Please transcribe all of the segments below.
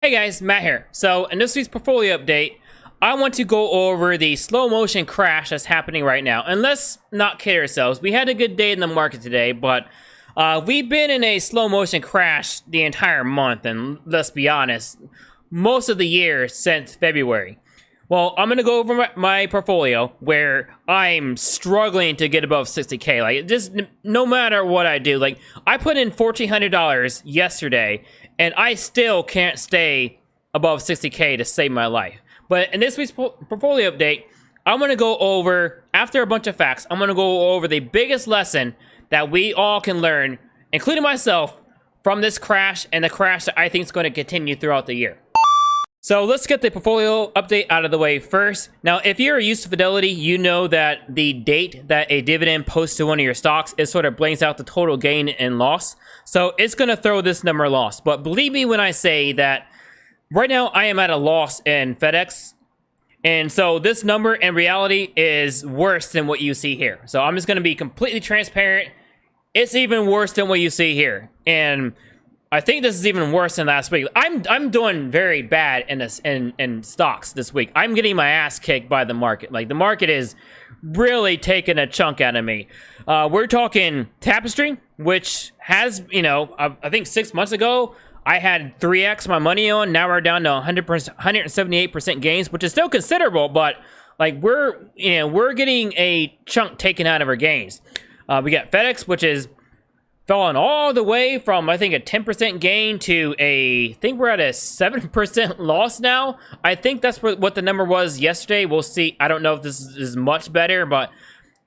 Hey guys, Matt here. So in this week's portfolio update, I want to go over the slow motion crash that's happening right now. And let's not kid ourselves. We had a good day in the market today, but we've been in a slow motion crash the entire month. And let's be honest, most of the year since February. Well, I'm going to go over my portfolio where I'm struggling to get above 60K. Like, just no matter what I do. Like, I put in $1,400 yesterday, and I still can't stay above 60K to save my life. But in this week's portfolio update, I'm going to go over, after a bunch of facts, I'm going to go over the biggest lesson that we all can learn, including myself, from this crash and the crash that I think is going to continue throughout the year. So let's get the portfolio update out of the way first. Now, if you're used to Fidelity, you know that the date that a dividend posts to one of your stocks, it sort of blanks out the total gain and loss. So it's going to throw this number loss. But believe me when I say that right now I am at a loss in FedEx. And so this number in reality is worse than what you see here. So I'm just going to be completely transparent. It's even worse than what you see here. And I think this is even worse than last week. I'm doing very bad in stocks this week. I'm getting my ass kicked by the market. Like, the market is really taking a chunk out of me. We're talking Tapestry, which has, I think 6 months ago, I had 3x my money on. Now we're down to 100%, 178% gains, which is still considerable, but like we're getting a chunk taken out of our gains. We got FedEx, which is fallen all the way from, I think, a 10% gain to I think we're at a 7% loss now. I think that's what the number was yesterday. We'll see. I don't know if this is much better, but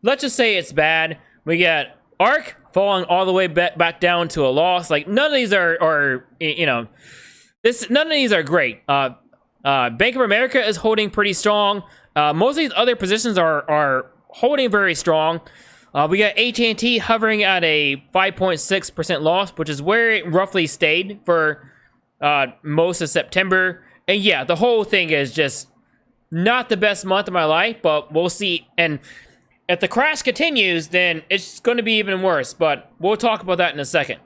let's just say it's bad. We got ARK falling all the way back down to a loss. Like, none of these are none of these are great. Bank of America is holding pretty strong. Most of these other positions are holding very strong. We got AT&T hovering at a 5.6% loss, which is where it roughly stayed for most of September. And yeah, the whole thing is just not the best month of my life, but we'll see. And if the crash continues, then it's going to be even worse, but we'll talk about that in a second.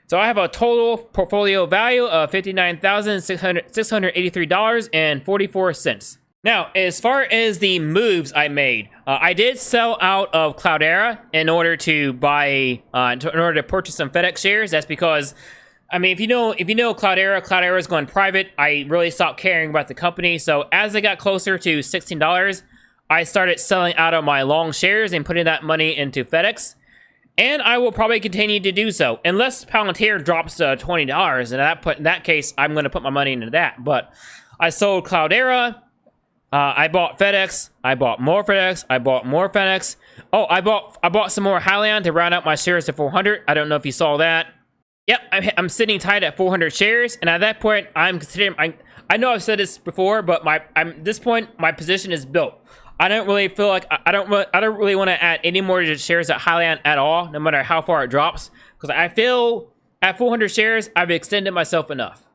So I have a total portfolio value of $59,683.44. Now, as far as the moves I made, I did sell out of Cloudera in order to purchase some FedEx shares. That's because, I mean, if you know Cloudera is going private. I really stopped caring about the company. So as it got closer to $16, I started selling out of my long shares and putting that money into FedEx. And I will probably continue to do so unless Palantir drops to $20. And in that case, I'm going to put my money into that. But I sold Cloudera. I bought FedEx. I bought more FedEx. I bought more FedEx. Oh, I bought some more Hyliion to round out my shares to 400. I don't know if you saw that. Yep, I'm sitting tight at 400 shares, and at that point, I'm considering. I know I've said this before, but at this point, my position is built. I don't really feel like I don't really want to add any more shares at Hyliion at all, no matter how far it drops, because I feel at 400 shares, I've extended myself enough.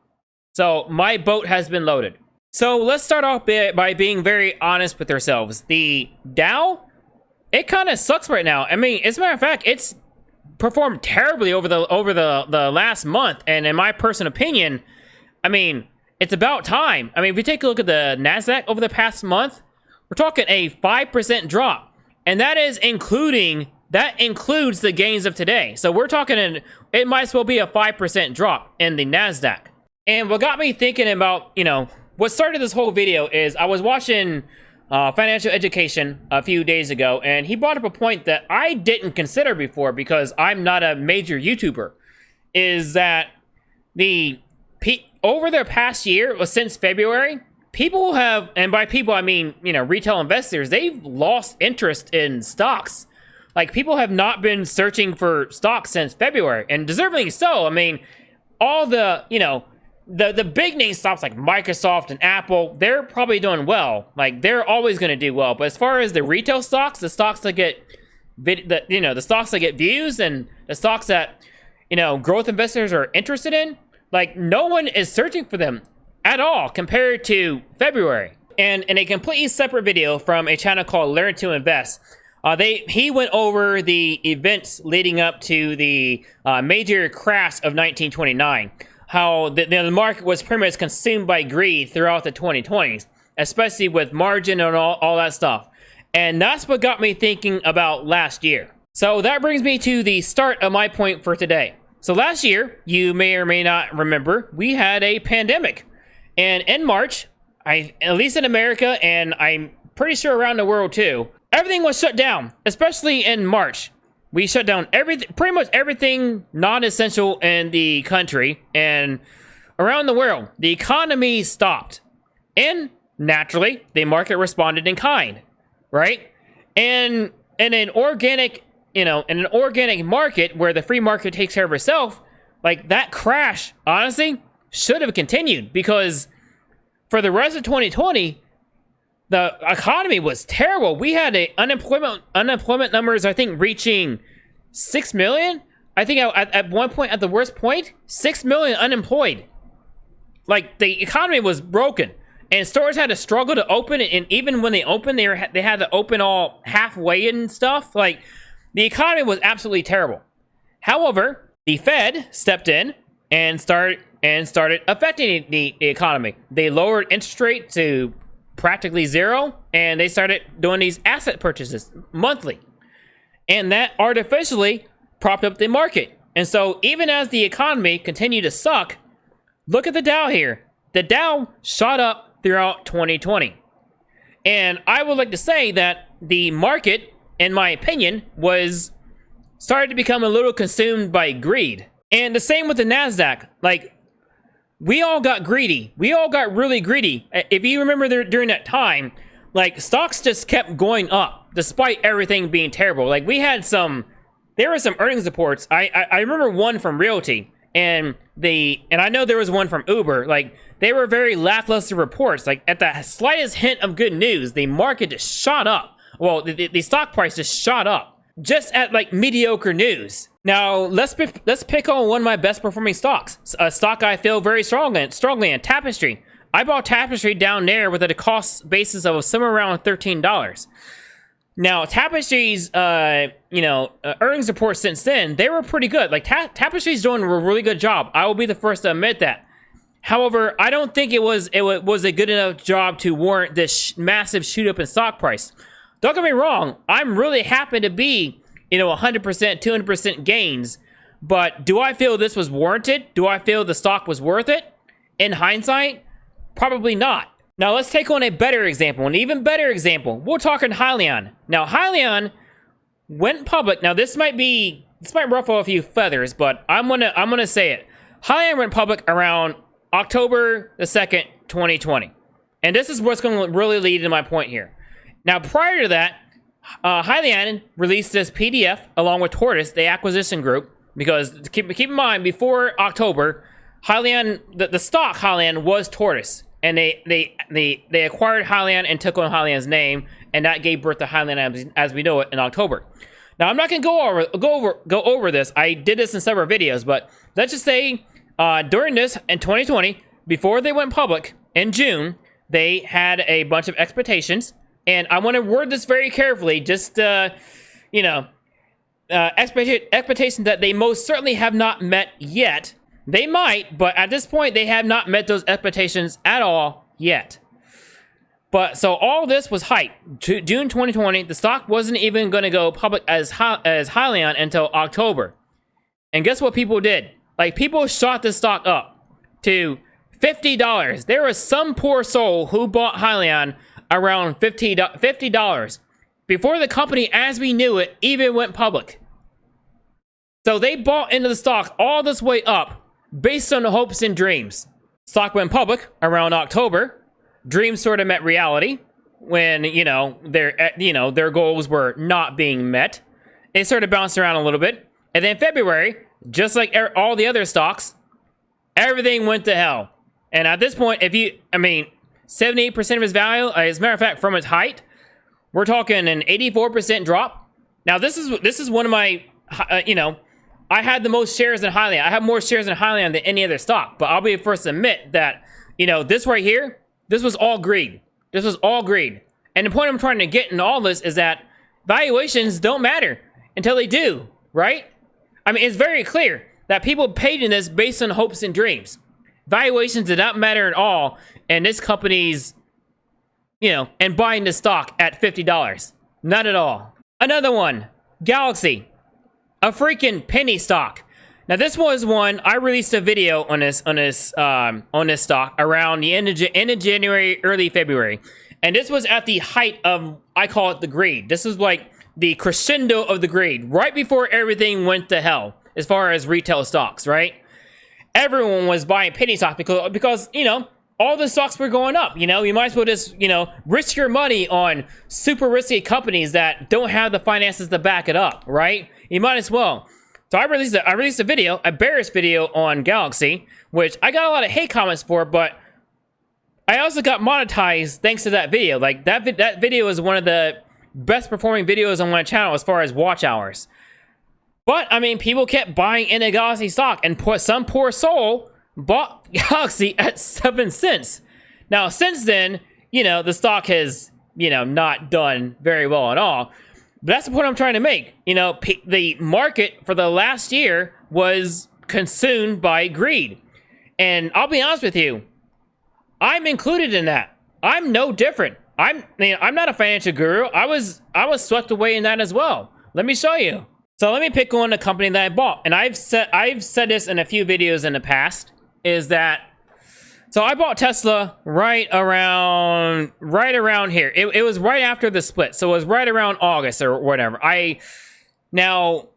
So my boat has been loaded. So let's start off by being very honest with ourselves. The Dow, it kind of sucks right now. I mean, as a matter of fact, it's performed terribly over the last month. And in my personal opinion, I mean, it's about time. I mean, if we take a look at the NASDAQ over the past month, we're talking a 5% drop. And that includes the gains of today. So we're talking, it might as well be a 5% drop in the NASDAQ. And what got me thinking about, what started this whole video is I was watching Financial Education a few days ago, and he brought up a point that I didn't consider before because I'm not a major YouTuber, is that over the past year, since February, people have, and by people I mean, retail investors, they've lost interest in stocks. Like, people have not been searching for stocks since February, and deservedly so. I mean, all the, the big name stocks like Microsoft and Apple, they're probably doing well. Like, they're always going to do well. But as far as the retail stocks, the stocks that get, the stocks that get views and the stocks that, growth investors are interested in, like, no one is searching for them at all compared to February. And in a completely separate video from a channel called Learn to Invest, he went over the events leading up to the major crash of 1929. how the market was pretty much consumed by greed throughout the 2020s, especially with margin and all that stuff. And that's what got me thinking about last year. So that brings me to the start of my point for today. So last year, you may or may not remember, we had a pandemic. And in March, at least in America, and I'm pretty sure around the world too, everything was shut down, especially in March. We shut down pretty much everything non-essential in the country and around the world. The economy stopped. And naturally, the market responded in kind, right? And in an organic, in an organic market where the free market takes care of itself, like that crash, honestly, should have continued, because for the rest of 2020, the economy was terrible. We had unemployment numbers, I think, reaching 6 million. I think at one point, at the worst point, 6 million unemployed. Like, the economy was broken, and stores had to struggle to open, and even when they opened, they had to open all halfway and stuff. Like, the economy was absolutely terrible. However, the Fed stepped in and started affecting the economy. They lowered interest rate to practically zero, and they started doing these asset purchases monthly. And that artificially propped up the market. And so even as the economy continued to suck, look at the Dow here. The Dow shot up throughout 2020. And I would like to say that the market, in my opinion, started to become a little consumed by greed. And the same with the NASDAQ. Like, we all got greedy. We all got really greedy. If you remember during that time, like, stocks just kept going up despite everything being terrible. Like, there were some earnings reports. I remember one from Realty, and I know there was one from Uber. Like, they were very lackluster reports. Like, at the slightest hint of good news, the market just shot up. Well, the stock price just shot up just at, like, mediocre news. Now, let's pick on one of my best performing stocks. A stock I feel very strongly in, Tapestry. I bought Tapestry down there with a cost basis of somewhere around $13. Now, Tapestry's, earnings reports since then, they were pretty good. Like, Tapestry's doing a really good job. I will be the first to admit that. However, I don't think it was a good enough job to warrant this massive shoot up in stock price. Don't get me wrong, I'm really happy to be, 100%, 200% gains, but do I feel this was warranted? Do I feel the stock was worth it? In hindsight, probably not. Now let's take on a better example, an even better example. We're talking Hyliion. Now Hyliion went public. Now this might ruffle a few feathers, but I'm gonna say it. Hyliion went public around October the 2nd, 2020. And this is what's gonna really lead to my point here. Now prior to that, Hyliion released this PDF along with Tortoise, the acquisition group, because keep in mind, before October, Hyliion, the stock Hyliion was Tortoise, and they acquired Hyliion and took on Hyliion's name, and that gave birth to Hyliion as we know it in October. Now I'm not gonna go over this. I did this in several videos, but let's just say during this in 2020, before they went public in June, they had a bunch of expectations. And I want to word this very carefully, just, expectations that they most certainly have not met yet. They might, but at this point, they have not met those expectations at all yet. But, so all this was hype. June 2020, the stock wasn't even going to go public as Hyliion until October. And guess what people did? Like, people shot this stock up to $50. There was some poor soul who bought Hyliion around $50 before the company as we knew it even went public. So they bought into the stock all this way up based on the hopes and dreams. Stock went public around October. Dreams sort of met reality when, their goals were not being met. It sort of bounced around a little bit. And then February, just like all the other stocks, everything went to hell. And at this point, 78% of its value, as a matter of fact, from its height, we're talking an 84% drop. Now, this is one of my, I had the most shares in Hyliion. I have more shares in Hyliion than any other stock. But I'll be the first to admit that, this right here, this was all greed. This was all greed. And the point I'm trying to get in all this is that valuations don't matter until they do, right? I mean, it's very clear. that people paid in this based on hopes and dreams. Valuations did not matter at all, and this company's, and buying the stock at $50. Not at all. Another one, GAXY, a freaking penny stock. Now this was one I released a video on this stock around the end of January, early February, and this was at the height of, I call it the greed. This is like the crescendo of the greed, right before everything went to hell as far as retail stocks, right? Everyone was buying penny stocks because all the stocks were going up. You might as well just risk your money on super risky companies that don't have the finances to back it up, right? You might as well. So I released a video, a bearish video on GAXY, which I got a lot of hate comments for, but I also got monetized thanks to that video. Like that video is one of the best performing videos on my channel as far as watch hours. But I mean, people kept buying into GAXY stock, and some poor soul bought GAXY at 7 cents. Now since then, the stock has not done very well at all. But that's the point I'm trying to make. The market for the last year was consumed by greed. And I'll be honest with you, I'm included in that. I'm no different. I'm not a financial guru. I was swept away in that as well. Let me show you. So let me pick on the company that I bought. And I've said this in a few videos in the past, is that, so I bought Tesla right around here. It was right after the split. So it was right around August or whatever. Now,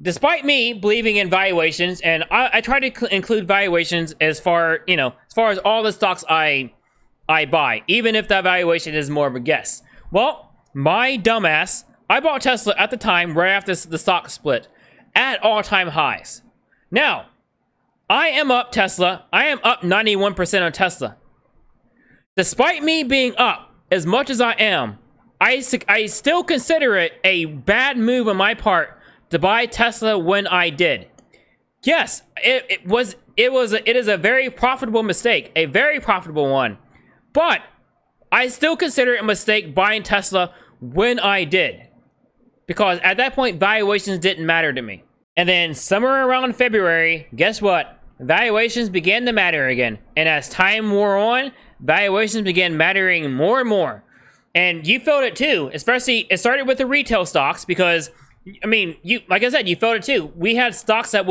despite me believing in valuations, and I try to include valuations as far as all the stocks I buy, even if that valuation is more of a guess. Well, my dumbass, I bought Tesla at the time right after the stock split at all-time highs. Now, I am up 91% on Tesla. Despite me being up as much as I am, I still consider it a bad move on my part to buy Tesla when I did. Yes, it is a very profitable mistake, a very profitable one. But I still consider it a mistake buying Tesla when I did. Because at that point, valuations didn't matter to me. And then somewhere around February, guess what? Valuations began to matter again. And as time wore on, valuations began mattering more and more. And you felt it too. Especially, it started with the retail stocks because, like I said, you felt it too. We had stocks that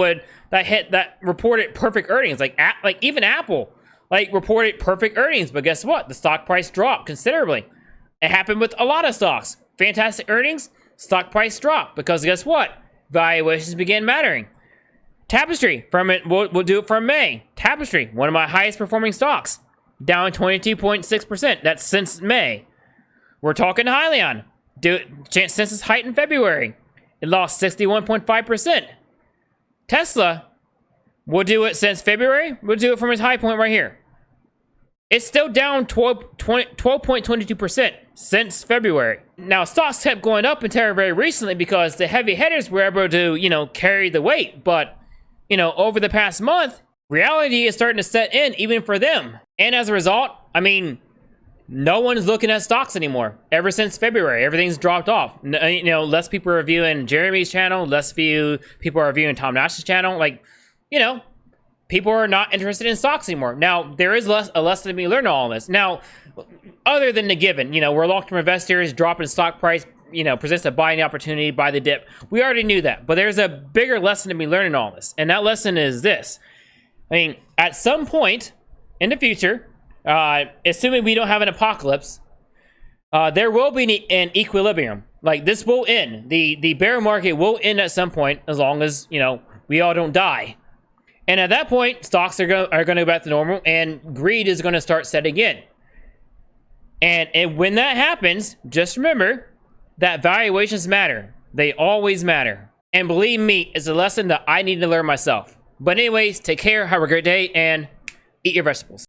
reported perfect earnings. Like even Apple, reported perfect earnings. But guess what? The stock price dropped considerably. It happened with a lot of stocks. Fantastic earnings, stock price dropped. Because guess what? Valuations began mattering. Tapestry, we'll do it from May. Tapestry, one of my highest performing stocks, down 22.6%. That's since May. We're talking Hyliion. Since its height in February, it lost 61.5%. Tesla, we'll do it since February. We'll do it from its high point right here. It's still down 12.22% since February. Now, stocks kept going up until very recently because the heavy hitters were able to, carry the weight. But over the past month, reality is starting to set in even for them. And as a result, no one's looking at stocks anymore. Ever since February, everything's dropped off. Less people are reviewing Jeremy's channel, less people are reviewing Tom Nash's channel. People are not interested in stocks anymore. Now, there is a lesson to be learned in all this. Now, other than the given, we're long-term investors, dropping stock price, presents a buying opportunity, buy the dip. We already knew that, but there's a bigger lesson to be learned in all this. And that lesson is this. At some point in the future, assuming we don't have an apocalypse, there will be an equilibrium. This will end. The bear market will end at some point, as long as, we all don't die. And at that point, stocks are going to go back to normal, and greed is going to start setting in. And when that happens, just remember that valuations matter. They always matter. And believe me, it's a lesson that I need to learn myself. But anyways, take care, have a great day, and eat your vegetables.